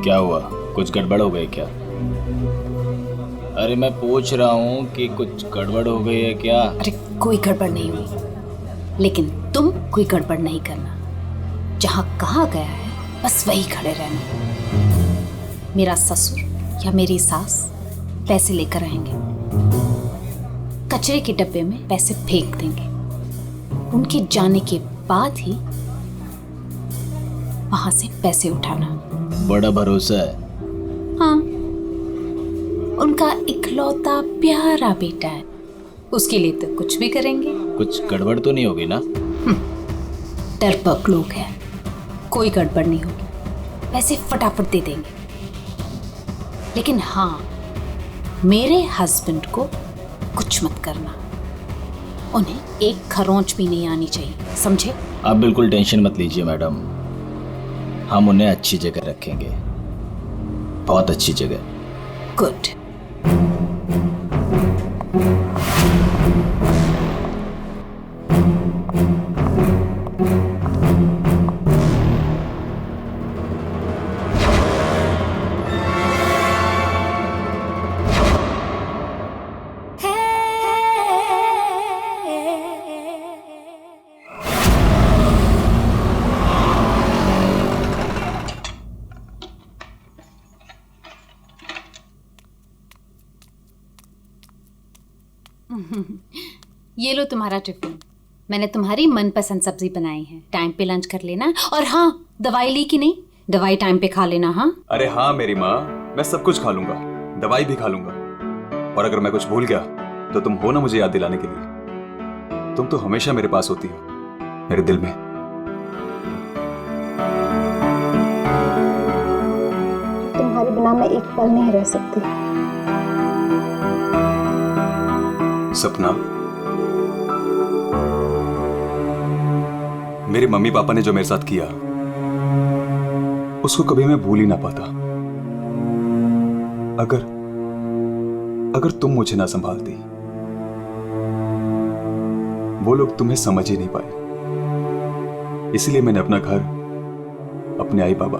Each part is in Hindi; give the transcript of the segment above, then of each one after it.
क्या हुआ, कुछ गड़बड़ हो गई क्या? अरे मैं पूछ रहा हूँ कि कुछ गड़बड़ हो गई है क्या? अरे कोई गड़बड़ नहीं हुई, लेकिन तुम कोई गड़बड़ नहीं करना। जहाँ कहा गया है बस वही खड़े रहना। मेरा ससुर या मेरी सास पैसे लेकर आएंगे, कचरे के डब्बे में पैसे फेंक देंगे। उनके जाने के बाद ही वहां से पैसे उठाना। बड़ा भरोसा है। हाँ, उनका इकलौता प्यारा बेटा है, उसके लिए तो कुछ भी करेंगे। कुछ गड़बड़ तो नहीं होगी ना? डरपोक लोग हैं, कोई गड़बड़ नहीं होगी, पैसे फटाफट दे देंगे। लेकिन हाँ, मेरे हस्बैंड को कुछ मत करना, उन्हें एक खरोंच भी नहीं आनी चाहिए, समझे? आप बिल्कुल टेंशन मत लीजिए मैडम, हम उन्हें अच्छी जगह रखेंगे, बहुत अच्छी जगह। गुड। ये लो तुम्हारा टिफिन, मैंने तुम्हारी मनपसंद सब्जी बनाई है। टाइम पे लंच कर लेना। और हाँ, दवाई ली कि नहीं? दवाई टाइम पे खा लेना। हाँ? अरे हाँ मेरी माँ, मैं सब कुछ खा लूंगा, दवाई भी खा लूंगा। और अगर मैं कुछ भूल गया तो तुम हो ना मुझे याद दिलाने के लिए। तुम तो हमेशा मेरे पास होती हो, मेरे दिल में। तुम्हारे बिना मैं एक पल नहीं रह सकती। सपना, मेरे मम्मी पापा ने जो मेरे साथ किया उसको कभी मैं भूल ही ना पाता। अगर तुम मुझे ना संभालती, वो लोग तुम्हें समझ ही नहीं पाए। इसलिए मैंने अपना घर, अपने आई बाबा,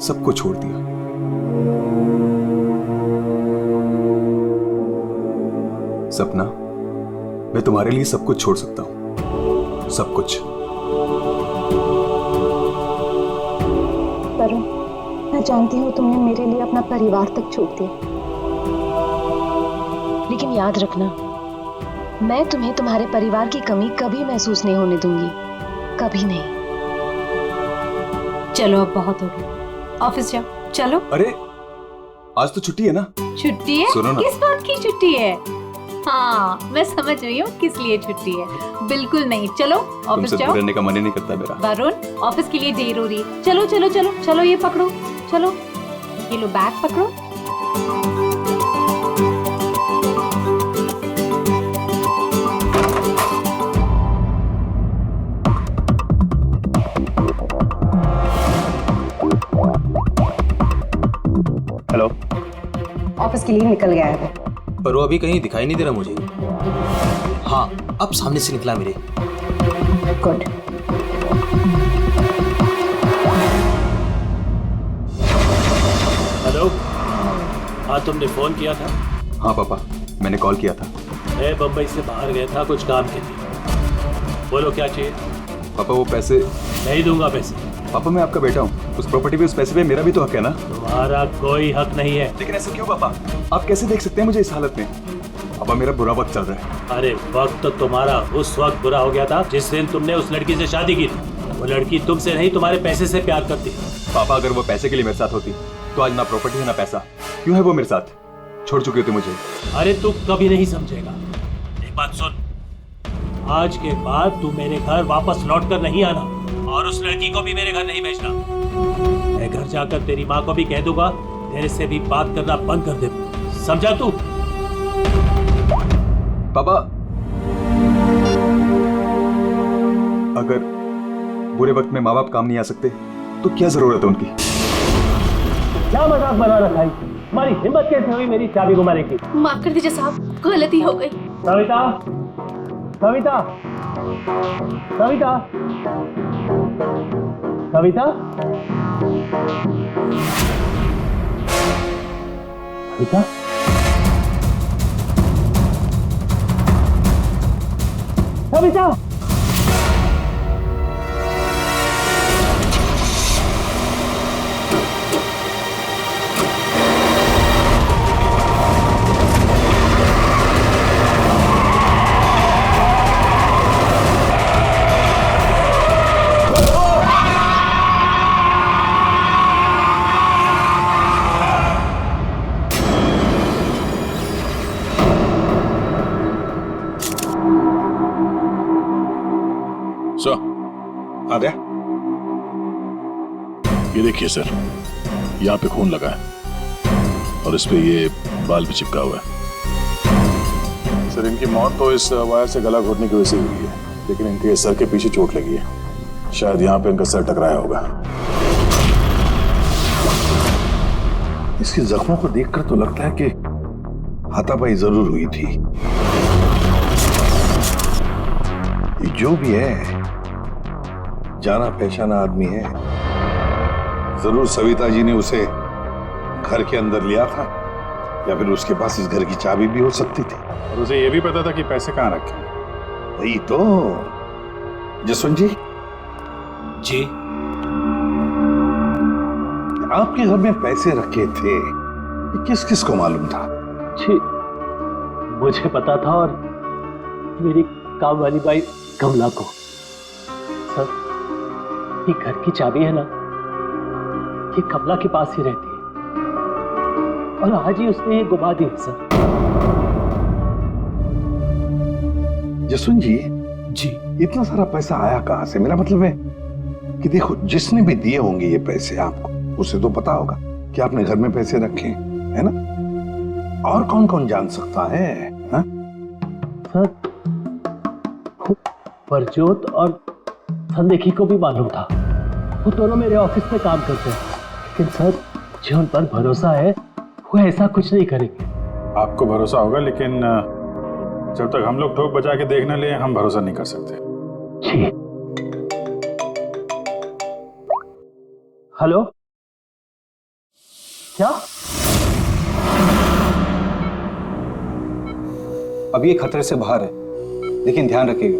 सबको छोड़ दिया। सपना, मैं तुम्हारे लिए सब कुछ छोड़ सकता हूं, सब कुछ। वरुण, मैं जानती हूँ तुमने मेरे लिए अपना परिवार तक छोड़ दिया, लेकिन याद रखना, मैं तुम्हें तुम्हारे परिवार की कमी कभी महसूस नहीं होने दूंगी, कभी नहीं। चलो अब बहुत हो गया, ऑफिस जाओ। चलो। अरे आज तो छुट्टी है ना? छुट्टी है? सुनो ना। किस बात की छुट्टी है? हाँ, मैं समझ रही हूँ किस लिए छुट्टी है। बिल्कुल नहीं, चलो ऑफिस तुमसे जाओ। रहने का मन ही नहीं करता मेरा। वरुण, ऑफिस के लिए देर हो रही है। चलो चलो चलो चलो, ये पकड़ो, चलो ये लो, बैग पकड़ो। हेलो। ऑफिस के लिए निकल गया है वो। पर वो अभी कहीं दिखाई नहीं दे रहा मुझे। हाँ, अब सामने से निकला मेरे। गुड। हेलो। हाँ, तुमने फोन किया था? हाँ पापा, मैंने कॉल किया था। मैं बम्बई से बाहर गया था कुछ काम के लिए। बोलो क्या चाहिए? पापा वो पैसे। नहीं दूंगा पैसे। पापा मैं आपका बेटा हूँ, उस प्रॉपर्टी पे, उस पैसे पे मेरा भी तो हक है ना? तुम्हारा कोई हक नहीं है। लेकिन ऐसे क्यों पापा? आप कैसे देख सकते हैं मुझे इस हालत में? पापा मेरा बुरा वक्त चल रहा है। अरे वक्त तो तुम्हारा उस वक्त बुरा हो गया था जिस दिन तुमने उस लड़की से शादी की थी। वो लड़की तुमसे नहीं, तुम्हारे पैसे से प्यार करती है। पापा अगर वो पैसे के लिए मेरे साथ होती तो आज ना प्रॉपर्टी है ना पैसा। क्यों है वो मेरे साथ? छोड़ चुकी होती मुझे। अरे तू कभी नहीं समझेगा। एक बात सुन, आज के बाद तू मेरे घर वापस लौट कर नहीं आना, और उस लड़की को भी मेरे घर नहीं भेजना। मैं घर जाकर तेरी माँ को भी कह दूंगा तेरे से भी बात करना बंद कर दे, समझा तू? पापा अगर बुरे वक्त में माँ बाप काम नहीं आ सकते तो क्या जरूरत है उनकी? क्या मजाक बना रखा है? तुम्हारी हिम्मत कैसे हुई मेरी चाबी घुमाने की? माफ कर दीजिए साहब, गलती हो गई। सविता, सविता, सविता, सविता। बेटा बेटा आ गया। ये देखिए सर, यहाँ पे खून लगा है और इस पे ये बाल भी चिपका हुआ है। सर इनकी मौत तो इस वायर से गला घोटने की वजह से हुई है, लेकिन इनके सर के पीछे चोट लगी है। शायद यहाँ पे इनका सर टकराया होगा। इसके जख्मों को देखकर तो लगता है कि हाथापाई जरूर हुई थी। ये जो भी है जाना पहचाना आदमी है। जरूर सविता जी ने उसे घर के अंदर लिया था, या फिर उसके पास इस घर की चाबी भी हो सकती थी। और उसे ये भी पता था कि पैसे कहाँ रखे। वही तो। जसवंत जी, जी आपके घर में पैसे रखे थे, ये किस किस को मालूम था? जी मुझे पता था और मेरी काम वाली बाई कमला को। सर ये घर की चाबी है ना, ये कमला के पास ही रहती है और आज ही उसने ये गुमा दी है सर। जसवंत जी, जी इतना सारा पैसा आया कहां से? मेरा मतलब है कि देखो, जिसने भी दिए होंगे ये पैसे आपको, उसे तो पता होगा कि आपने घर में पैसे रखे, है ना? और कौन कौन जान सकता है? हा? सर परजोत और संदेखी को भी मालूम था। वो दोनों मेरे ऑफिस में काम करते हैं, लेकिन सर जो उन पर भरोसा है वो ऐसा कुछ नहीं करेंगे। आपको भरोसा होगा, लेकिन जब तक हम लोग ठोक बजा के देख न ले, हम भरोसा नहीं कर सकते। जी हेलो, क्या? अभी ये खतरे से बाहर है, लेकिन ध्यान रखिएगा,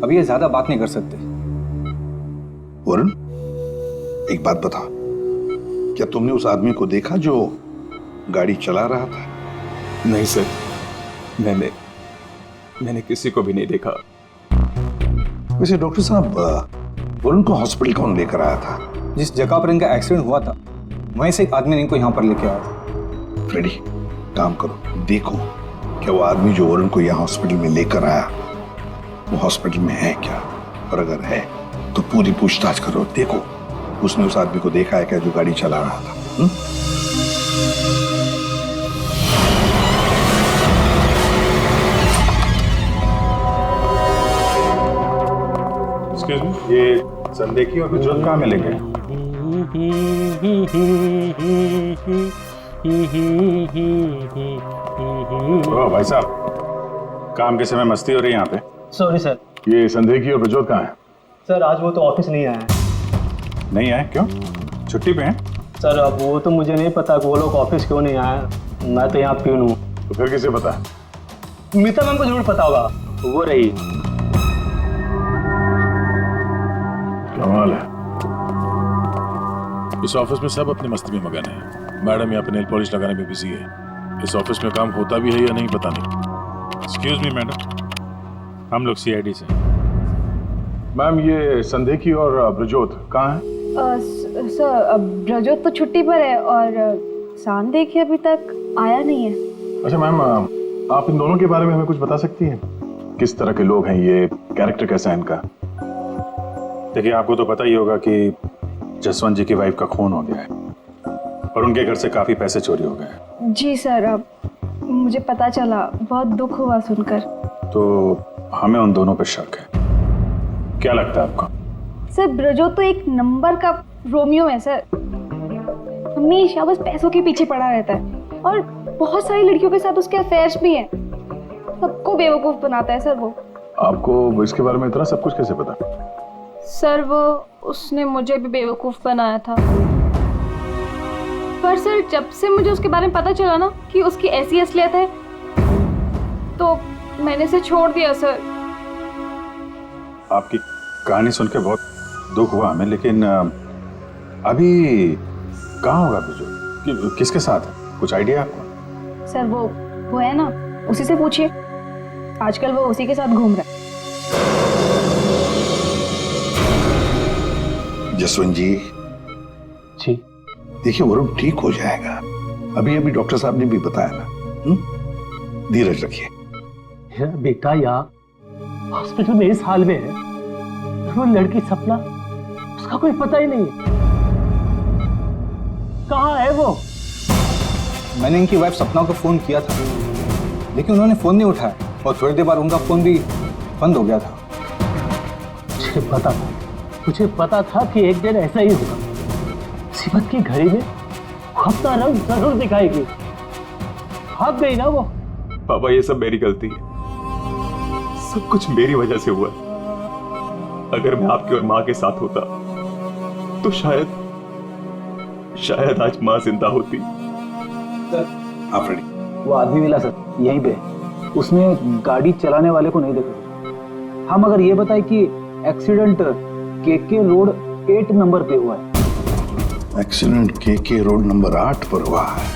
अभी ये ज्यादा बात नहीं कर सकते। वरुण, एक बात बता, क्या तुमने उस आदमी को देखा जो गाड़ी चला रहा था? नहीं सर, मैंने किसी को भी नहीं देखा। वैसे डॉक्टर साहब, वरुण को हॉस्पिटल कौन लेकर आया था? जिस जगह पर इनका एक्सीडेंट हुआ था, वहीं से एक आदमी ने इनको यहाँ पर लेके आया था। फ्रेडी, काम करो, देखो क्या वो आदमी जो वरुण को यहाँ हॉस्पिटल में लेकर आया वो हॉस्पिटल में है क्या, और अगर है तो पूरी पूछताछ करो। देखो उसने उस आदमी को देखा है क्या जो गाड़ी चला रहा था? एक्सक्यूज मी, ये संदेखी और गुजरात कहाँ मिलेंगे? ओ भाई साहब, काम के समय मस्ती हो रही है यहाँ पे। Sorry sir. ये संदेखी और प्रजोत कहाँ है? सर आज वो तो ऑफिस नहीं आया है। नहीं आए? क्यों? छुट्टी पे हैं? सर अब वो तो मुझे नहीं पता कि वो लोग ऑफिस क्यों नहीं आए। मैं तो यहाँ प्यून हूँ। तो फिर किसे पता है? मीता मैम को जरूर पता होगा, वो रही। कमाल है, इस ऑफिस में सब अपनी मस्ती में मगन है। मैडम यहाँ पे नेल पॉलिश लगाने में बिजी है। इस ऑफिस में काम होता भी है या नहीं पता नहीं। एक्सक्यूज मी मैडम, हम लोग सीआईडी से। मैम ये संदेखी और ब्रजोत कहाँ है? सर ब्रजोत तो छुट्टी पर है और संदेखी अभी तक आया नहीं है। अच्छा मैम, आप इन दोनों के बारे में हमें कुछ बता सकती हैं? किस तरह के लोग हैं ये, कैरेक्टर कैसा है इनका? देखिए आपको तो पता ही होगा कि जसवंत जी की वाइफ का खून हो गया है और उनके घर से काफी पैसे चोरी हो गए। जी सर, अब मुझे पता चला, बहुत दुख हुआ सुनकर। तो हमें उन दोनों पर शक है। क्या लगता है आपको? सर ब्रजोत तो एक नंबर का रोमियो है सर, हमेशा बस पैसों के पीछे पड़ा रहता है और बहुत सारी लड़कियों के साथ उसके अफेयर्स भी हैं। सबको बेवकूफ बनाता है सर वो। आपको इसके बारे में इतना सब कुछ कैसे पता? सर वो उसने मुझे भी बेवकूफ बनाया था। पर सर जब से मुझे उसके बारे में पता चला ना कि उसकी ऐसी असलियत है तो मैंने इसे छोड़ दिया सर। आपकी कहानी सुन के बहुत दुख हुआ हमें, लेकिन अभी कहाँ होगा बिजू? किसके साथ है? कुछ आइडिया आपको? सर वो है ना, उसी से पूछिए, आजकल वो उसी के साथ घूम रहा है। जसवंत जी देखिए, वरुण ठीक हो जाएगा। अभी अभी डॉक्टर साहब ने भी बताया ना, धीरज रखिए। बेटा यहाँ हॉस्पिटल में इस हाल में है, वो लड़की सपना, उसका कोई पता ही नहीं है। कहाँ है वो? मैंने इनकी वाइफ सपना को फोन किया था, लेकिन उन्होंने फोन नहीं उठाया और थोड़ी देर बाद उनका फोन भी बंद हो गया था। मुझे पता था कि एक दिन ऐसा ही होगा। मुसीबत की घड़ी में वो अपना रंग जरूर दिखाएगी। भाग गई ना वो। पापा ये सब मेरी गलती है, सब कुछ मेरी वजह से हुआ। अगर मैं आपकी और माँ के साथ होता तो शायद आज माँ जिंदा होती। आप रेडी? वो आदमी मिला सर यहीं पे, उसने गाड़ी चलाने वाले को नहीं देखा। हम अगर ये बताए कि एक्सीडेंट केके रोड 8 नंबर पे हुआ है। एक्सीडेंट केके रोड नंबर 8 पर हुआ है।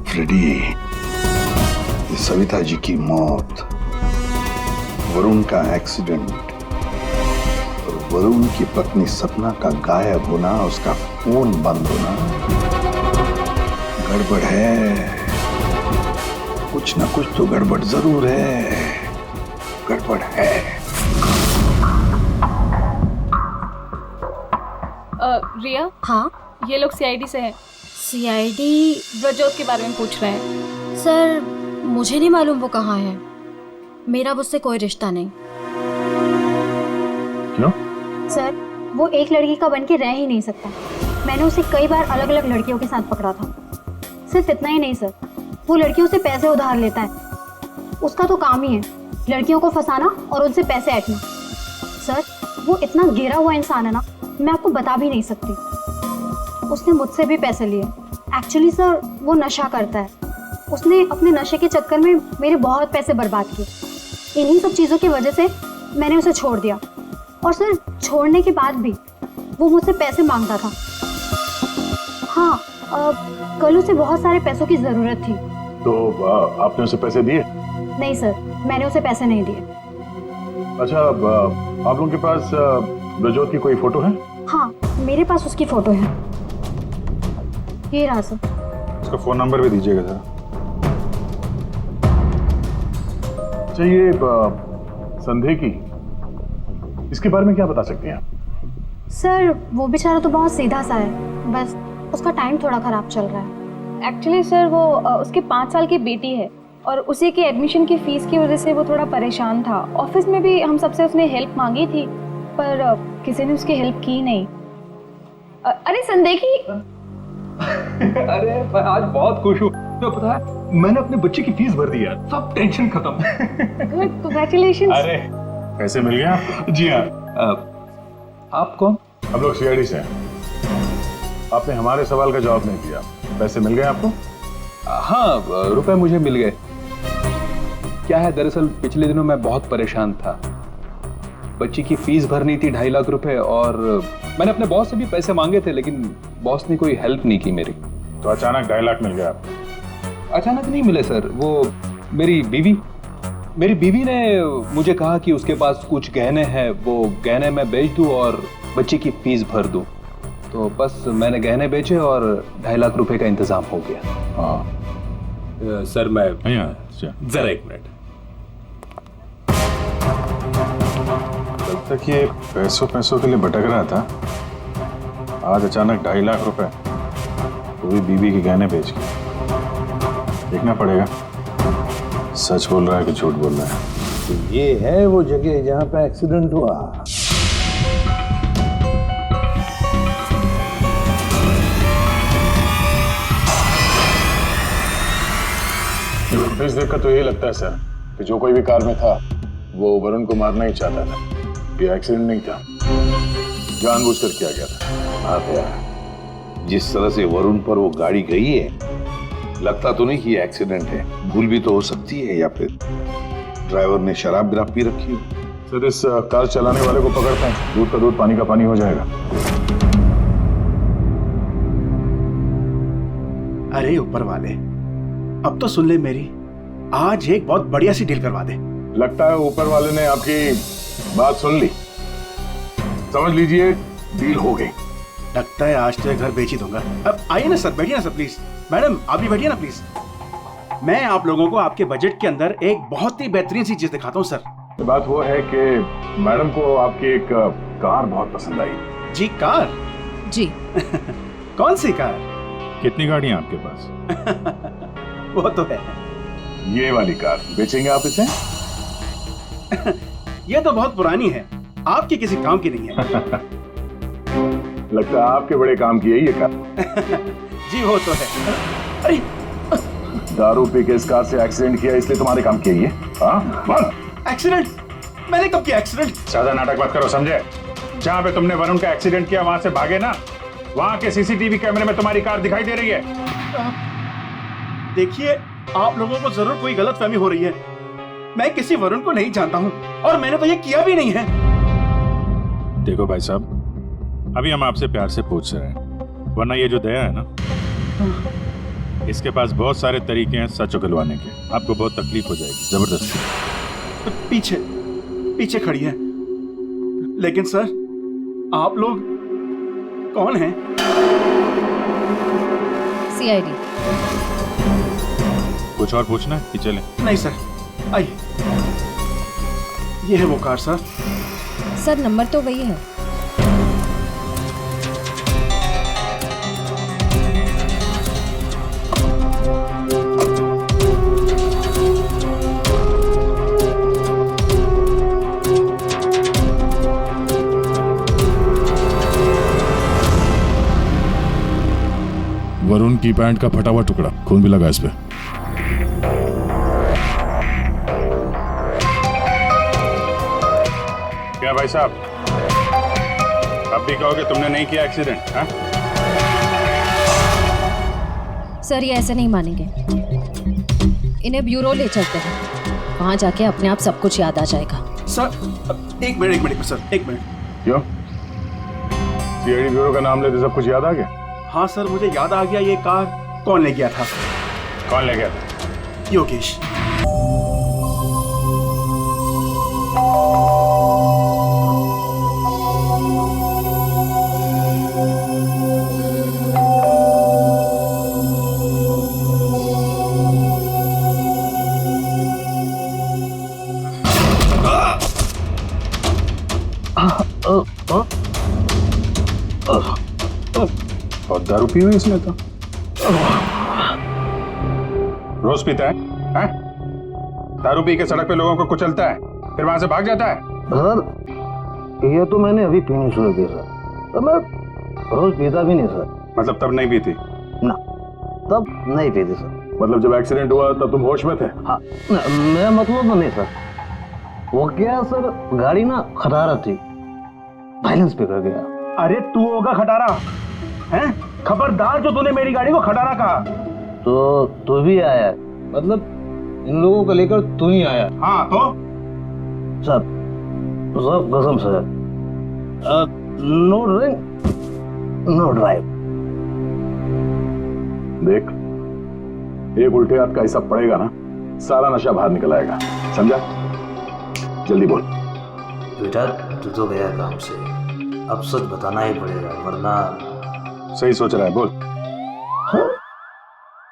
फ्रेडी, ये सविता जी की मौत, वरुण का एक्सीडेंट और वरुण की पत्नी सपना का गायब होना, उसका फोन बंद होना, गड़बड़ है। कुछ ना कुछ तो गड़बड़ जरूर है, गड़बड़ है। रिया, हाँ ये लोग सीआईडी से हैं। सीआईडी? ब्रजोत के बारे में पूछ रहे हैं। सर मुझे नहीं मालूम वो कहाँ है, मेरा उससे कोई रिश्ता नहीं। क्यों? सर वो एक लड़की का बन के रह ही नहीं सकता। मैंने उसे कई बार अलग अलग लड़कियों के साथ पकड़ा था। सिर्फ इतना ही नहीं सर, वो लड़कियों से पैसे उधार लेता है। उसका तो काम ही है लड़कियों को फंसाना और उनसे पैसे ऐंठना। सर वो इतना गिरा हुआ इंसान है ना, मैं आपको बता भी नहीं सकती। उसने मुझसे भी पैसे लिए। एक्चुअली सर वो नशा करता है। उसने अपने नशे के चक्कर में मेरे बहुत पैसे बर्बाद किए। इन्हीं सब चीज़ों की वजह से मैंने उसे छोड़ दिया। और सर छोड़ने के बाद भी वो मुझसे पैसे मांगता था। हाँ, कल उसे बहुत सारे पैसों की ज़रूरत थी। तो आपने उसे पैसे दिए? नहीं सर, मैंने उसे पैसे नहीं दिए। अच्छा, आप लोगों के पास ब्रजोत की कोई फोटो है? हाँ, मेरे पास उसकी फोटो है। ये रहा सर। उसका फोन नंबर भी दीजिएगा जरा। अच्छा, ये संदेह की, इसके बारे में क्या बता सकते हैं आप? सर वो बेचारा तो बहुत सीधा सा है, बस उसका टाइम थोड़ा खराब चल रहा है। एक्चुअली सर वो उसके 5 साल की बेटी है और उसी के एडमिशन की फीस की वजह से वो थोड़ा परेशान था। ऑफिस में भी हम सबसे उसने हेल्प मांगी थी पर किसी ने उसकी हेल्प की नहीं। अरे संदेखी। अरे मैं आज बहुत खुश हूँ, तो पता है मैंने अपने बच्चे की फीस भर दी है, सब टेंशन खत्म। कांग्रेचुलेशंस। अरे पैसे मिल गए आपको? जी हाँ। आप कौन? हम लोग सीआईडी से हैं। आपने हमारे सवाल का जवाब नहीं दिया। पैसे मिल गए आपको? हाँ, रुपए मुझे मिल गए। क्या है, दरअसल पिछले दिनों मैं बहुत परेशान था। बच्ची की फीस भरनी थी 2.5 लाख रुपए और मैंने अपने बॉस से भी पैसे मांगे थे, लेकिन बॉस ने कोई हेल्प नहीं की मेरी। तो अचानक 2.5 लाख मिल गया आपको? अचानक नहीं मिले सर, वो मेरी बीवी ने मुझे कहा कि उसके पास कुछ गहने हैं, वो गहने मैं बेच दूं और बच्ची की फीस भर दूं। तो बस मैंने गहने बेचे और 2.5 लाख रुपए का इंतजाम हो गया। हाँ सर मैं जरा 1 मिनट। तब तक ये पैसों के लिए भटक रहा था, आज अचानक 2.5 लाख रुपए, वो भी बीवी के गहने बेच के। देखना पड़ेगा सच बोल रहा है कि झूठ बोल रहा है। तो ये है वो जगह जहां पे एक्सीडेंट हुआ। इस देखकर तो यही लगता है सर कि जो कोई भी कार में था वो वरुण को मारना ही चाहता था। ये एक्सीडेंट नहीं था, जानबूझकर किया गया था। आप यार जिस तरह से वरुण पर वो गाड़ी गई है, लगता तो नहीं कि ये एक्सीडेंट है। भूल भी तो हो सकती है, या फिर ड्राइवर ने शराब बिराब पी रखी हो। सर इस कार चलाने वाले को पकड़ते हैं, दूध का दूध पानी का पानी हो जाएगा। अरे ऊपर वाले, अब तो सुन ले मेरी, आज एक बहुत बढ़िया सी डील करवा दे। लगता है ऊपर वाले ने आपकी बात सुन ली। समझ लीजिए डील हो गई। लगता है आज तो ये घर बेच ही दूंगा। अब आइए ना सर, बैठिए ना सर प्लीज। मैडम आप भी बैठिए ना प्लीज। मैं आप लोगों को आपके बजट के अंदर एक बहुत ही बेहतरीन सी चीज दिखाता हूँ सर। बात वो है कि मैडम को आपकी एक कार बहुत पसंद आई। जी कार? जी। कौन सी कार? कितनी गाड़ियां आपके पास? वो तो है। ये वाली कार बेचेंगे आप इसे? ये तो बहुत पुरानी है, आपकी किसी काम की नहीं है। लगता है आपके बड़े काम की है ये कार। जी वो तो है। अरे दारू पी के इस कार से एक्सीडेंट किया इसलिए तुम्हारे काम की है ये? हाँ? एक्सीडेंट? मैंने कब किया एक्सीडेंट? ज्यादा नाटक मत करो, समझे? जहाँ पे तुमने वरुण का एक्सीडेंट किया वहां से भागे ना, वहां के सीसीटीवी कैमरे में तुम्हारी कार दिखाई दे रही है। देखिए आप लोगों को जरूर कोई गलतफहमी हो रही है। मैं किसी वरुण को नहीं जानता हूँ और मैंने तो ये किया भी नहीं है। देखो भाई साहब, अभी हम आपसे प्यार से पूछ रहे हैं, वरना ये जो दया है ना, इसके पास बहुत सारे तरीके हैं सच उगलवाने के। आपको बहुत तकलीफ हो जाएगी जबरदस्ती। पीछे पीछे खड़ी है। लेकिन सर आप लोग कौन हैं? सीआईडी। कुछ और पूछना है कि चले? नहीं सर, आइए। ये है वो कार सर। सर नंबर तो वही है। वरुण की पैंट का फटा हुआ टुकड़ा, खून भी लगा इस पे। क्या भाई साहब, अब भी कहोगे तुमने नहीं किया एक्सीडेंट? सर ये ऐसे नहीं मानेंगे, इन्हें ब्यूरो ले चलते हैं, वहां जाके अपने आप सब कुछ याद आ जाएगा। सर एक मिनट सर, एक मिनट। क्यों? सीआईडी ब्यूरो का नाम लेते सब कुछ याद आ गया? हाँ सर मुझे याद आ गया, ये कार कौन ले गया था? कौन ले गया था? योगेश। और दारू पी हुई इसने तो। रोज पीता है? दारू पी के सड़क पे लोगों को कुचलता है, फिर वहां से भाग जाता है। सर ये तो मैंने अभी पीनी शुरू की सर, तो मैं रोज पीता भी नहीं सर। मतलब तब नहीं पीती? ना, तब नहीं पीती सर। मतलब जब एक्सीडेंट हुआ तब तुम होश में थे? हाँ, मैं मतलब तो नहीं सर। वो क्या सर, गाड़ी ना खटारा थी, बैलेंस पे कर गया। अरे तू होगा खटारा हैं? खबरदार जो तूने मेरी गाड़ी को खटारा कहा। तो तू भी आया, मतलब इन लोगों को लेकर तू ही आया? हाँ तो सर कसम sir, no drink no drive. देख, एक उल्टे हाथ का हिसाब पड़ेगा ना, सारा नशा बाहर निकल आएगा, समझा? जल्दी बोल। बेटा तू तो गया काम से, अब सच बताना ही पड़ेगा वरना। सही सोच रहा है, बोल। हाँ?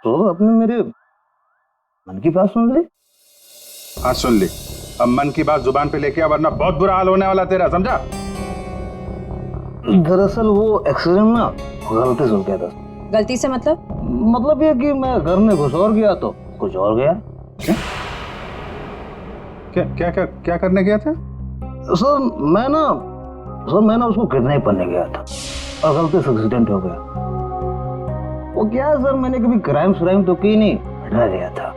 तो आपने मेरे मन की बात सुन ली? हाँ सुन ली, अब मन की बात जुबान पे लेके आ, वरना बहुत बुरा हाल होने वाला तेरा, समझा? दरअसल वो एक्सीडेंट ना गलती से हो गया था। गलती से मतलब ये कि मैं घर में घुस और गया तो कुछ और गया। क्या करने गया था? सर मैं ना उसको किडनैप करने गया था और गलती से एक्सीडेंट हो गया। वो क्या है सर, मैंने कभी क्राइम तो की नहीं, डर गया था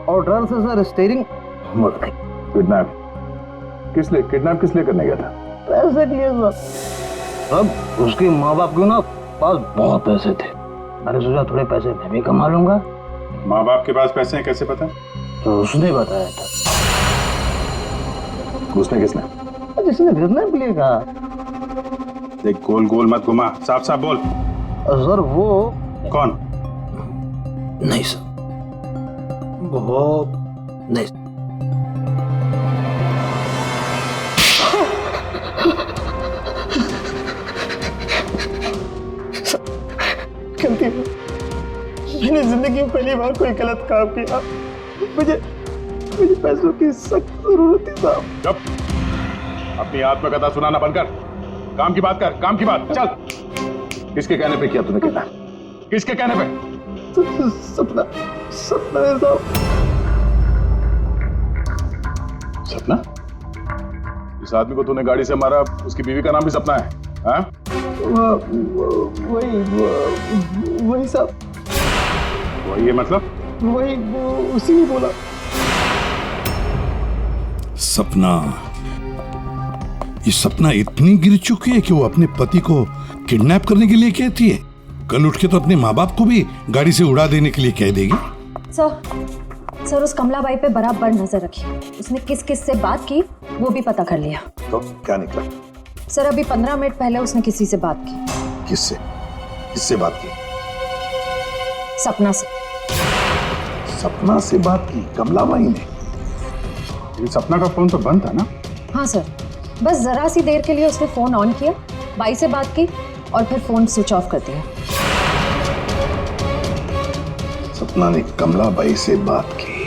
और डर से सर स्टीयरिंग मुड़ गई। किडनैप किस लिए करने गया था? पैसे के लिए सर। अब उसके माँ बाप को ना पास बहुत पैसे थे। मैंने सोचा थोड़े पैसे मैं भी कमा लूंगा। माँ बाप के पास पैसे हैं कैसे पता? तो उसने बताया था। उसने किसने? जिसने किडनैप लिए कहा। देख गोल गोल मत घुमा, साफ साफ बोल। सर वो कौन? नहीं सर, वो नहीं। गलती है, मैंने जिंदगी में पहली बार कोई गलत काम किया। मुझे पैसों की सख्त जरूरत थी साहब। जब अपनी आत्मकथा सुनाना बंद कर, काम की बात कर, काम की बात। चल, किसके कहने पे किया तूने कितना? किसके कहने पे? सपना है साहब। सपना? इस आदमी को तूने गाड़ी से मारा, उसकी बीवी का नाम भी सपना है? हाँ? वही साहब। वही है मतलब? वही उसी ने बोला। सपना, ये सपना इतनी गिर चुकी है कि वो अपने पति को किडनैप करने के लिए कहती है। कल उठ के तो अपने माँ बाप को भी गाड़ी से उड़ा देने के लिए कह देगी। सर उस कमलाबाई पे बराबर नजर रखी। उसने किस किस से बात की वो भी पता कर लिया। तो क्या निकला? सर अभी 15 मिनट पहले उसने किसी से बात की। किससे? किससे बात की? सपना से। सपना से बात की कमलाबाई ने? सपना का फोन तो बंद था ना? हाँ सर, बस जरा सी देर के लिए उसने फोन ऑन किया, बाई से बात की और फिर फोन स्विच ऑफ कर दिया। सपना ने कमलाबाई से बात की।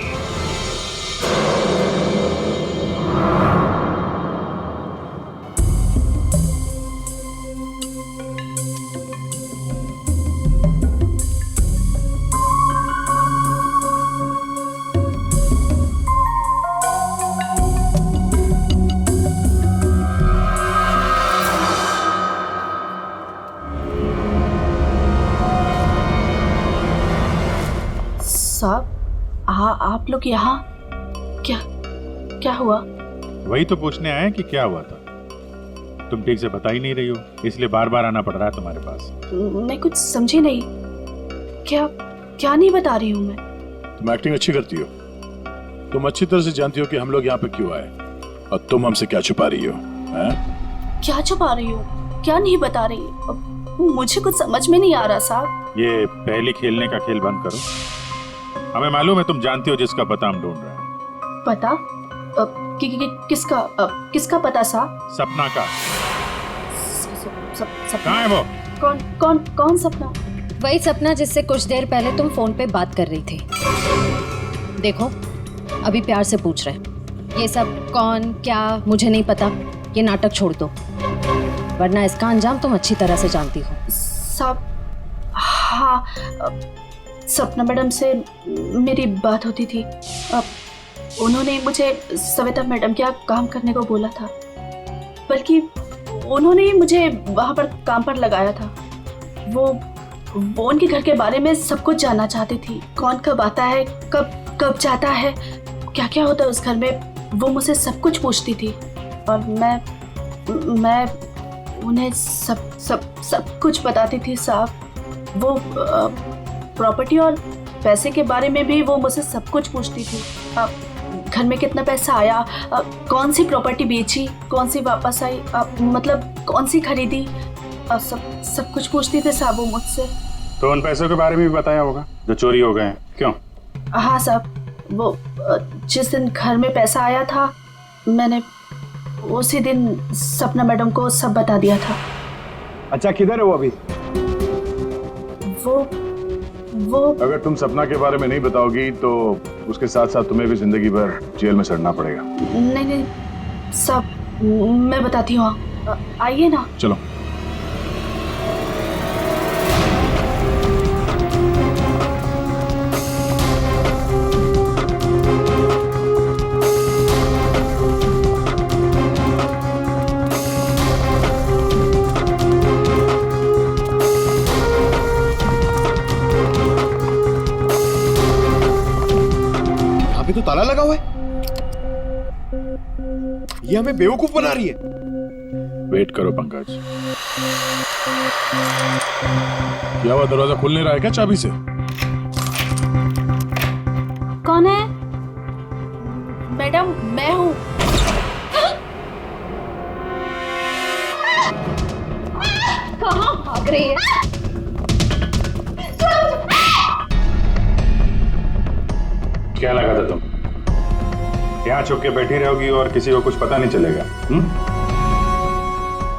साहब, आप लोग यहाँ क्या हुआ? वही तो पूछने आए कि क्या हुआ था। तुम ठीक से बता ही नहीं रही हो, इसलिए बार बार आना पड़ रहा है तुम्हारे पास। मैं कुछ समझी नहीं। क्या नहीं बता रही हूँ मैं। तुम एक्टिंग अच्छी करती हो। तुम अच्छी तरह से जानती हो कि हम लोग यहाँ पे क्यों आए और तुम हमसे क्या छुपा रही हो? क्या छुपा रही हो? क्या नहीं बता रही? मुझे कुछ समझ में नहीं आ रहा साहब। ये पहले खेलने का खेल बंद करो। हमें मालूम है तुम जानती हो जिसका पता हम ढूंढ रहे हैं। पता? किसका पता साहब? सपना का। सपना है वो? कौन सपना? वही सपना जिससे कुछ देर पहले तुम फोन पे बात कर रही थी। देखो अभी प्यार से पूछ रहे हैं, ये सब कौन क्या मुझे नहीं पता, ये नाटक छोड़ दो, वरना इसका अंजाम तुम अच्छी तरह से जानती हो। साहब, हाँ, सपना मैडम से मेरी बात होती थी। उन्होंने मुझे सविता मैडम के यहाँ काम करने को बोला था, बल्कि उन्होंने ही मुझे वहाँ पर काम पर लगाया था। वो उनके घर के बारे में सब कुछ जानना चाहती थी। कौन कब आता है, कब जाता है, क्या क्या होता है उस घर में, वो मुझसे सब कुछ पूछती थी। और मैं उन्हें सब कुछ बताती थी साहब। वो प्रॉपर्टी और पैसे के बारे में भी वो मुझसे सब कुछ पूछती थी। घर में कितना पैसा आया, कौन सी प्रॉपर्टी बेची, कौन सी वापस आई, मतलब कौन सी खरीदी, सब कुछ पूछती थी साहब वो मुझसे। तो उन पैसों के बारे में भी बताया होगा जो चोरी हो गए हैं, क्यों? हाँ साहब, वो जिस दिन घर में पैसा आया था मैंने उसी दिन सपना मैडम को सब बता दिया था। अच्छा, किधर है वो अभी? वो अगर तुम सपना के बारे में नहीं बताओगी तो उसके साथ साथ तुम्हें भी जिंदगी भर जेल में सड़ना पड़ेगा। नहीं सब मैं बताती हूँ, आइए ना। चलो। तो ताला लगा हुआ है। ये हमें बेवकूफ बना रही है। वेट करो पंकज। क्या हुआ, दरवाजा खुल नहीं रहा है क्या चाबी से? कौन है? मैडम मैं हूँ। कहाँ भाग रही है? क्या लगा था तुम यहाँ छुप के बैठी रहोगी और किसी को कुछ पता नहीं चलेगा?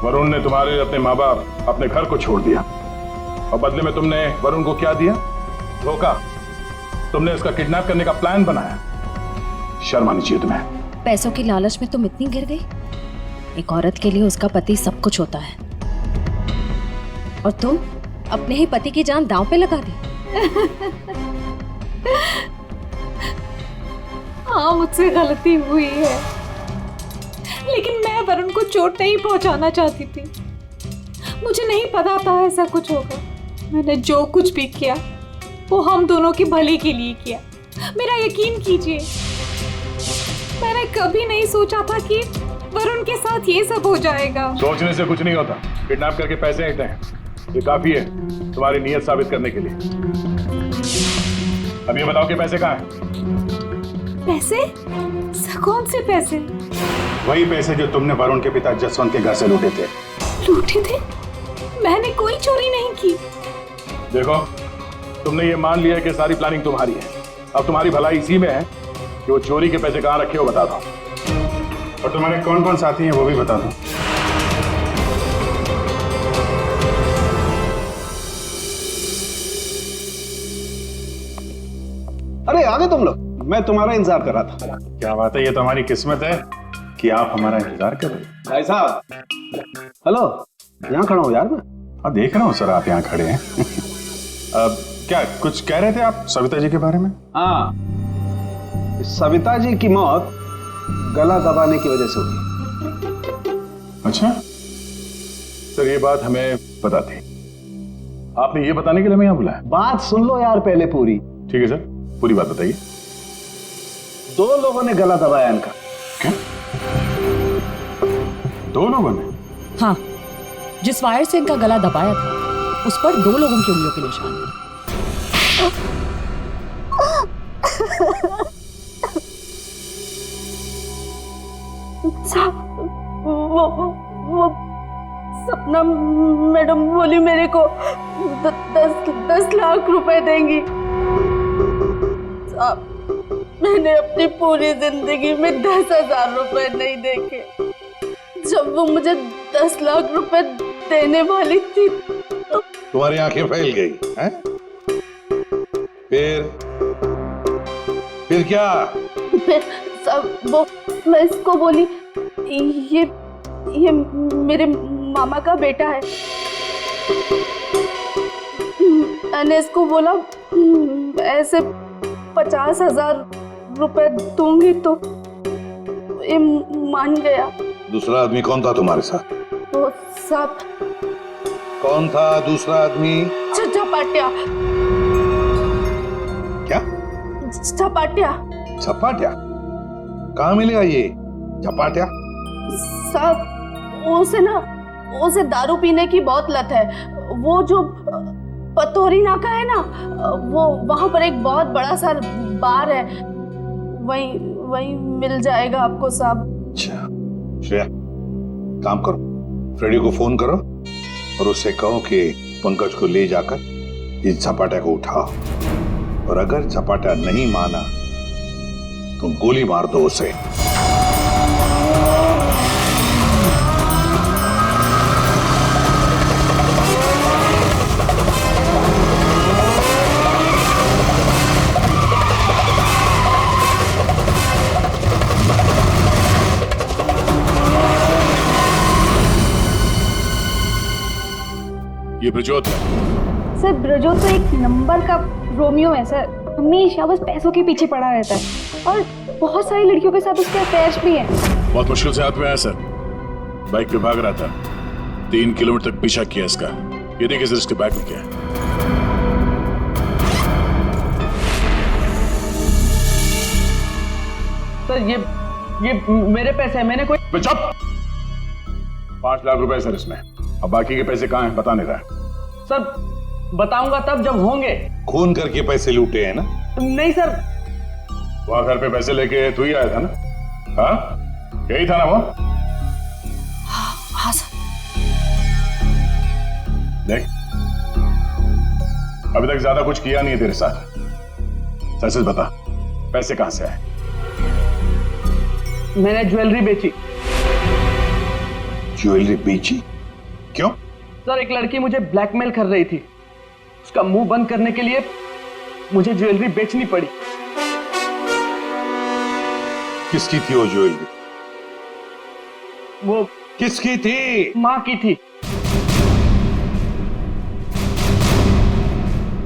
वरुण ने तुम्हारे अपने माँ बाप, अपने घर को छोड़ दिया और बदले में तुमने वरुण को क्या दिया? धोखा। तुमने उसका किडनैप करने का प्लान बनाया। शर्म आनी चाहिए तुम्हें। पैसों की लालच में तुम इतनी गिर गई? एक औरत के लिए उसका पति सब कुछ होता है और तुम अपने ही पति की जान दांव पे लगा दी। हाँ मुझसे गलती हुई है, लेकिन मैं वरुण को चोट नहीं पहुंचाना चाहती थी। मुझे नहीं पता था ऐसा कुछ होगा। मैंने जो कुछ भी किया वो हम दोनों की भले के लिए किया। मेरा यकीन कीजिए, मैंने कभी नहीं सोचा था कि वरुण के साथ ये सब हो जाएगा। सोचने से कुछ नहीं होता। किडनैप करके पैसे आते हैं, ये काफी है तुम्हारी नीयत साबित करने के लिए। अब ये बताओ कि पैसे कहाँ हैं? पैसे? कौन से पैसे? वही पैसे जो तुमने वरुण के पिता जसवंत के घर से लूटे थे। लूटे थे? मैंने कोई चोरी नहीं की। देखो, तुमने ये मान लिया है कि सारी प्लानिंग तुम्हारी है। अब तुम्हारी भलाई इसी में है कि वो चोरी के पैसे कहाँ रखे हो बता दो, और तुम्हारे कौन कौन साथी हैं वो भी बता दो। अरे आ गए तुम लोग, मैं तुम्हारा इंतजार कर रहा था। क्या बात है, ये तो हमारी किस्मत है कि आप हमारा इंतजार कर रहे हैं। भाई साहब, हेलो, यहाँ खड़ा हूँ यार मैं। हाँ देख रहा हूँ सर, आप यहाँ खड़े हैं। अब क्या कुछ कह रहे थे आप सविता जी के बारे में? हाँ, सविता जी की मौत गला दबाने की वजह से हुई। अच्छा सर, ये बात हमें पता थी। आपने ये बताने के लिए हमें यहाँ बुलाया? बात सुन लो यार पहले पूरी। ठीक है सर, पूरी बात बताइए। 2 लोगों ने गला दबाया इनका। क्या? 2 लोगों ने? हाँ, जिस वायर से इनका गला दबाया था उस पर 2 लोगों की उंगलियों के निशान थे। वो सपना मैडम बोली मेरे को 10 लाख रुपए देंगी। साहब, मैंने अपनी पूरी जिंदगी में 10,000 रुपए नहीं देखे। जब वो मुझे 10 लाख रुपए देने वाली थी तो तुम्हारी आंखें फैल गई हैं? फिर क्या? फिर सब वो मैं इसको बोली ये मेरे मामा का बेटा है। मैंने इसको बोला ऐसे 50,000 रुपए दूंगी तो ये मान गया। दूसरा आदमी कौन था तुम्हारे साथ? वो सब कौन था दूसरा आदमी? झपाटिया। क्या? झपाटिया। झपाटिया? कहाँ मिलेगा ये झपाटिया? साहब, उसे दारू पीने की बहुत लत है। वो जो पतोरी नाका है ना, वो वहां पर एक बहुत बड़ा सा बार है, वही मिल जाएगा आपको साहब। अच्छा श्रेया, काम करो, फ्रेडी को फोन करो और उससे कहो कि पंकज को ले जाकर इस झपाटा को उठाओ, और अगर झपाटा नहीं माना तो गोली मार दो उसे। ये ब्रजोत है। सर ब्रजोत तो एक नंबर का रोमियो है सर, हमेशा बस पैसों के पीछे पड़ा रहता है और बहुत सारी लड़कियों के साथ उसके अफेयर्स भी हैं। बहुत मुश्किल से हाथ में आया सर, बाइक पे भाग रहा था, 3 किलोमीटर तक पीछा किया इसका। ये देखिए सर, इसके बैग में क्या है। सर ये मेरे पैसे हैं, मैंने कोई। चुप! 5 लाख रुपए सर इसमें। अब बाकी के पैसे कहाँ हैं बता नहीं रहा है। सर बताऊंगा तब जब होंगे। खून करके पैसे लूटे हैं ना? नहीं सर। वहां घर पे पैसे लेके तू ही आया था ना? हाँ यही था ना वो? हाँ सर। देख अभी तक ज्यादा कुछ किया नहीं है तेरे साथ, सच सच बता पैसे कहां से आए? मैंने ज्वेलरी बेची। ज्वेलरी बेची? क्यों? सर एक लड़की मुझे ब्लैकमेल कर रही थी, उसका मुंह बंद करने के लिए मुझे ज्वेलरी बेचनी पड़ी। किसकी थी वो ज्वेलरी? वो किसकी थी? माँ की थी।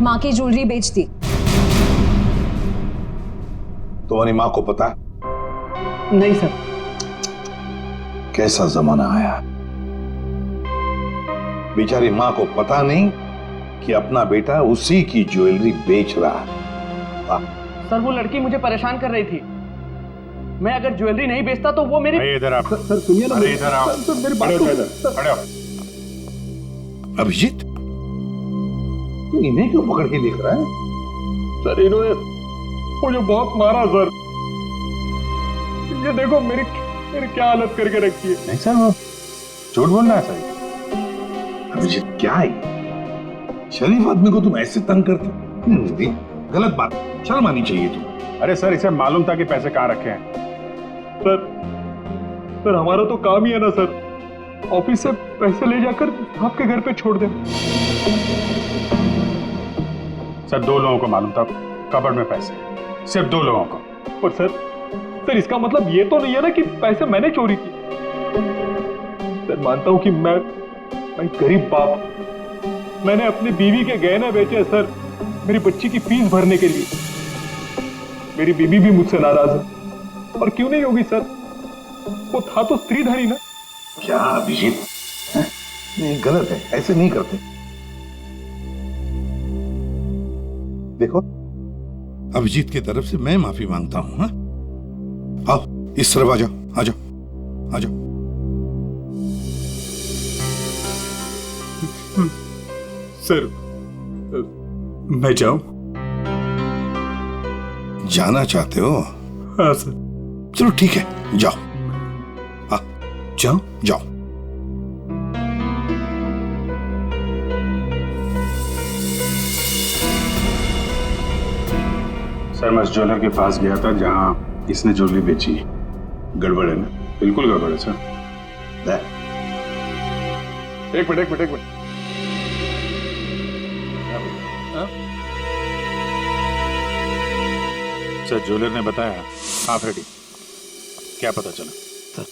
माँ की ज्वेलरी बेच दी। तुम्हारी माँ को पता? नहीं सर। कैसा जमाना आया, बेचारी माँ को पता नहीं कि अपना बेटा उसी की ज्वेलरी बेच रहा है। सर वो लड़की मुझे परेशान कर रही थी, मैं अगर ज्वेलरी नहीं बेचता तो वो मेरी। इधर आप। सर सुनिए ना। अरे इधर आओ। सर मेरी बात खड़े हो। अभिजीत तू इन्हें क्यों पकड़ के लिख रहा है? सर इन्होंने मुझे बहुत मारा सर, ये देखो मेरी क्या हालत करके रखी है। नहीं सर वो झूठ बोल रहा है सर। अभिजीत क्या है, शरीफ आदमी को तुम ऐसे तंग करते? नहीं, गलत बात, शर्म आनी चाहिए तुम। अरे सर इसे मालूम था कि पैसे कहाँ रखे हैं। सर हमारा तो काम ही है ना सर, ऑफिस से पैसे ले जाकर आपके घर पे छोड़ दें। सर 2 लोगों को मालूम था कबर्ड में पैसे, सिर्फ 2 लोगों को। और सर इसका मतलब ये तो नहीं है ना कि पैसे मैंने चोरी की। सर मानता हूं कि मैं गरीब बाप, मैंने अपनी बीवी के गहने बेचे सर मेरी बच्ची की फीस भरने के लिए। मेरी बीवी भी मुझसे नाराज है, और क्यों नहीं होगी सर, वो था तो स्त्रीधनी ना। क्या अभिजीत, नहीं गलत है, ऐसे नहीं करते। देखो अभिजीत की तरफ से मैं माफी मांगता हूं। हाँ आओ इस तरफ आ जाओ, आ जाओ, आ जाओ। सर मैं जाऊं? जाना चाहते हो? हाँ सर। चलो ठीक है जाओ। जाओ जाओ। सर मैं उस ज्वेलर के पास गया था जहां इसने ज्वेलरी बेची। गड़बड़ है ना? बिल्कुल गड़बड़ है सर। एक मिनट। सर ज्वेलर ने बताया हाफ रेडी, क्या पता चला?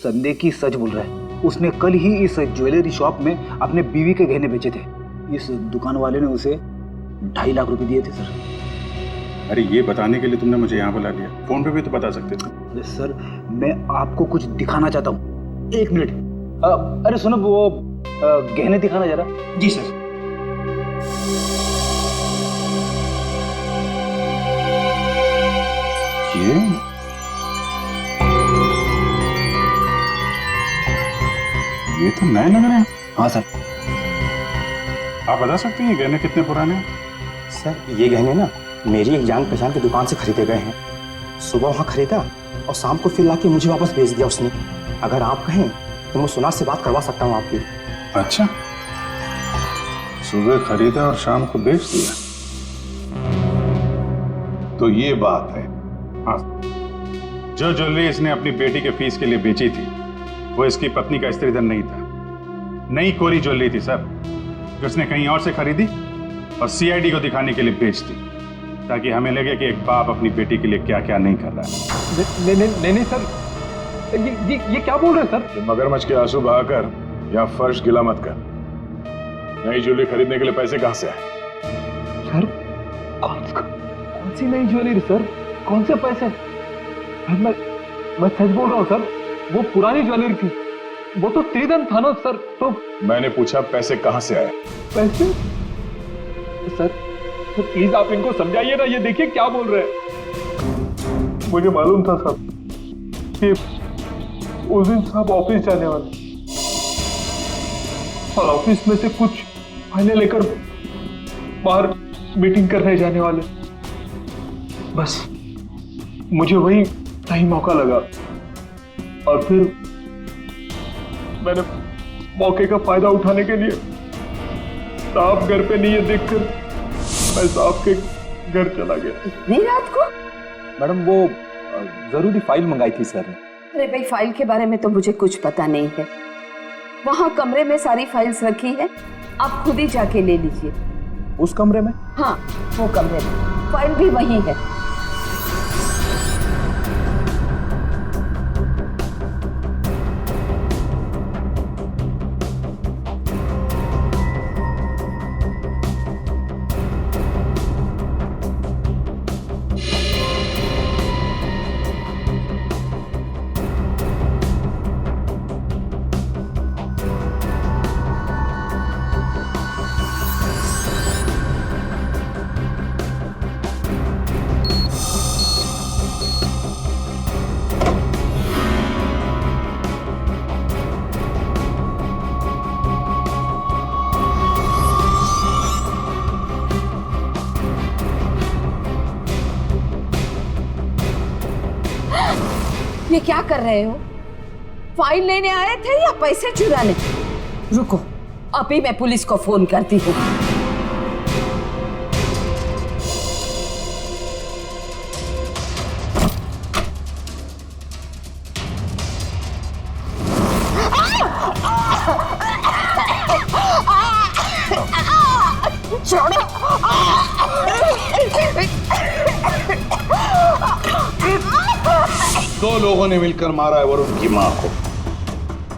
संदेह की सच बोल रहा है, उसने कल ही इस ज्वेलरी शॉप में अपने बीवी के गहने बेचे थे। इस दुकान वाले ने उसे 2.5 लाख रुपए दिए थे सर। अरे ये बताने के लिए तुमने मुझे यहाँ बुला लिया, फोन पे भी तो बता सकते थे। अरे सर मैं आपको कुछ दिखाना चाहता हूँ, 1 मिनट। अरे सुनो वो गहने दिखाना जरा। जी सर। ये तो नए लग रहे हैं। हाँ सर। आप बता सकते हैं ये गहने कितने पुराने हैं? सर ये गहने ना मेरी एक जान पहचान की दुकान से खरीदे गए हैं। सुबह वहाँ खरीदा और शाम को फिर लाके मुझे वापस भेज दिया उसने। अगर आप कहें तो मैं सुनार से बात करवा सकता हूँ आपकी। अच्छा, सुबह खरीदा और शाम को बेच दिया, तो ये बात है। हाँ, जो ज्वेलरी इसने अपनी बेटी के फीस के लिए बेची थी वो इसकी पत्नी का स्त्रीधन नहीं था, नई कोरी ज्वेलरी थी सर, जो उसने कहीं और से खरीदी और सीआईडी को दिखाने के लिए बेच दी, ताकि हमें लगे कि एक बाप अपनी बेटी के लिए क्या क्या नहीं कर रहा है। नहीं सर, ये क्या बोल रहे हैं सर? मगरमच्छ के आंसू बहाकर या फर्श गिला मत कर। नई ज्वेलरी खरीदने के लिए पैसे कहां से आए? सर कौन सी नई ज्वेलरी सर, कौन से पैसे? मैं सच बोल रहा हूँ सर, वो पुरानी ज्वेलरी थी, वो तो स्त्रीधन था ना सर। तो मैंने पूछा पैसे कहां से आए? पैसे? सर प्लीज आप इनको समझाइए ना, ये देखिए क्या बोल रहे हैं। मुझे मालूम था साहब कि उस दिन साहब ऑफिस जाने वाले, और ऑफिस में से कुछ फाइलें लेकर बाहर मीटिंग करने जाने वाले। बस मुझे वही सही मौका लगा और फिर मैंने मौके का फायदा उठाने के लिए साहब घर पे नहीं है देखकर मैं साहब के घर चला गया। इतनी रात को? मैडम वो जरूरी फाइल मंगाई थी सर ने। अरे भाई, फाइल के बारे में तो मुझे कुछ पता नहीं है। वहाँ कमरे में सारी फाइल्स रखी है, आप खुद ही जाके ले लीजिए। उस कमरे में? हाँ, वो कमरे में फाइल भी वही है। ये क्या कर रहे हो? फाइल लेने आए थे या पैसे चुराने? रुको, अभी मैं पुलिस को फोन करती हूँ। छोड़ो। दो लोगों ने मिलकर मारा है वरुण की मां को।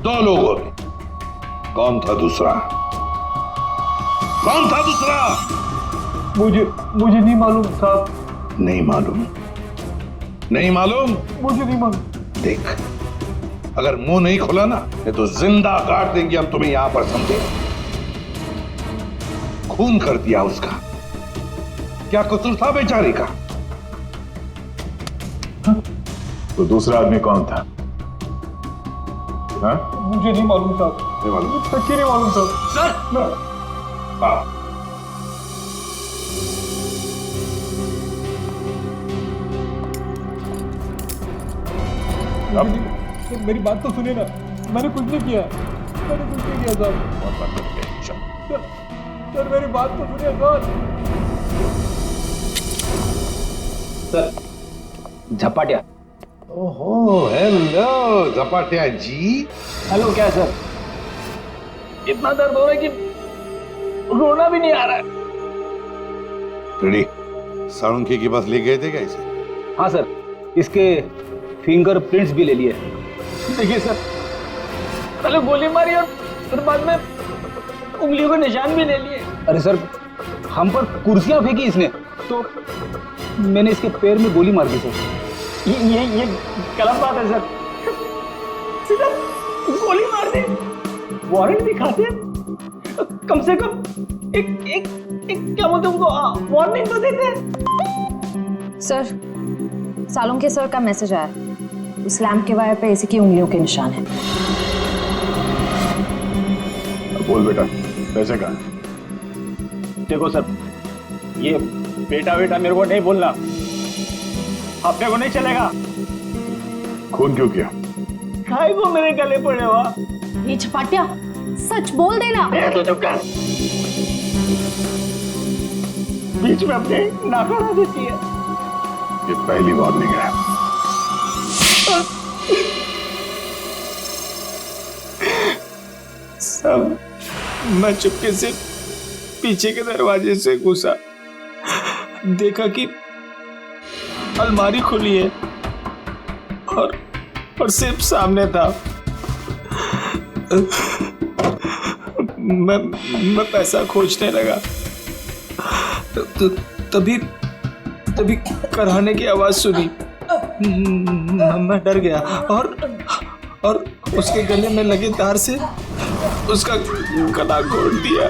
दो लोगों ने। कौन था दूसरा? कौन था दूसरा? मुझे नहीं मालूम साहब। नहीं मालूम? नहीं मालूम? मुझे नहीं मालूम। देख, अगर मुंह नहीं खोला ना तो जिंदा काट देंगे हम तुम्हें यहां पर, समझे? खून कर दिया उसका। क्या कसूर था बेचारी का? तो दूसरा आदमी कौन था? हाँ? मुझे नहीं मालूम साहब। नहीं मालूम? सच्ची नहीं मालूम साहब। सर! हाँ। मेरी बात तो सुनिए ना, मैंने कुछ नहीं किया। मैंने कुछ नहीं किया साहब। सर मेरी बात तो सुनिए सर। झपाटिया। ओहो, हेलो झपाटिया जी। हेलो, क्या सर? इतना दर्द हो रहा है कि रोना भी नहीं आ रहा है। रेडी? साळुंखे के पास ले गए थे क्या इसे? हाँ सर, इसके फिंगरप्रिंट्स भी ले लिए। देखिए सर, पहले गोली मारी और फिर बाद में उंगलियों के निशान भी ले लिए। अरे सर, हम पर कुर्सियां फेंकी इसने तो मैंने इसके पैर में गोली मार दी सर। ये गलत बात है सर। सीधा गोली मार दी। वारंट दिखाते कम से कम एक क्या बोलते उनको वार्निंग तो देते। सर, सालुंखे सर का मैसेज आया। उस लैंप के वायर पे इसी की उंगलियों के निशान है। बोल बेटा, पैसे कहाँ? देखो सर, ये बेटा बेटा मेरे को नहीं बोलना, अपने को नहीं चलेगा। खून क्यों किया? खाए वो मेरे गले पड़े हुआ। ये झपाटिया, सच बोल देना। तो चुप कर। बीच में अपने नाक देती है। ये पहली वार्निंग है। सब मैं चुपके से पीछे के दरवाजे से घुसा, देखा कि अलमारी खुली है और सिर्फ सामने था। मैं पैसा खोजने लगा तो तभी कराने की आवाज सुनी। मैं डर गया और उसके गले में लगे तार से उसका गला घोट दिया।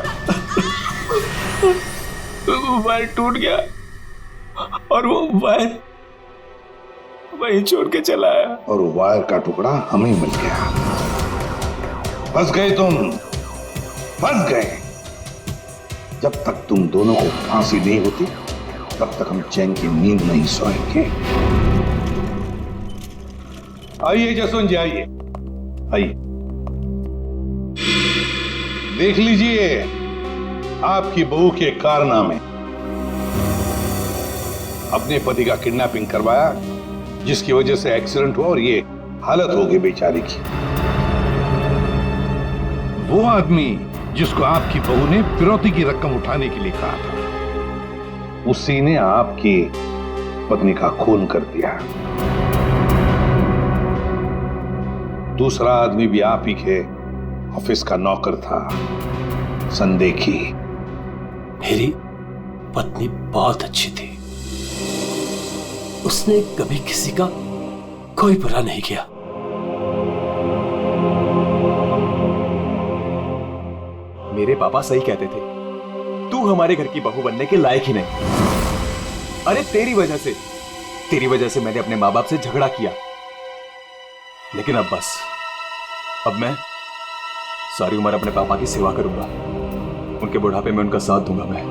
वायर टूट गया और वो वायर वहीं छोड़ के चला आया। और वायर का टुकड़ा हमें मिल गया। फंस गए तुम। फंस गए। जब तक तुम दोनों को फांसी नहीं होती तब तक हम चैन की नींद नहीं सोएंगे। आइए जसवंत जी, आइए आइए, देख लीजिए आपकी बहू के कारनामे। अपने पति का किडनैपिंग करवाया, जिसकी वजह से एक्सीडेंट हुआ और ये हालत हो गई बेचारी की। वो आदमी जिसको आपकी बहू ने फिरौती की रकम उठाने के लिए कहा था, उसी ने आपकी पत्नी का खून कर दिया। दूसरा आदमी भी आप ही के ऑफिस का नौकर था, संदेखी। मेरी पत्नी बहुत अच्छी थी, उसने कभी किसी का कोई बुरा नहीं किया। मेरे पापा सही कहते थे, तू हमारे घर की बहू बनने के लायक ही नहीं। अरे तेरी वजह से मैंने अपने माँ बाप से झगड़ा किया, लेकिन अब बस, अब मैं सारी उम्र अपने पापा की सेवा करूंगा। उनके बुढ़ापे में उनका साथ दूंगा मैं।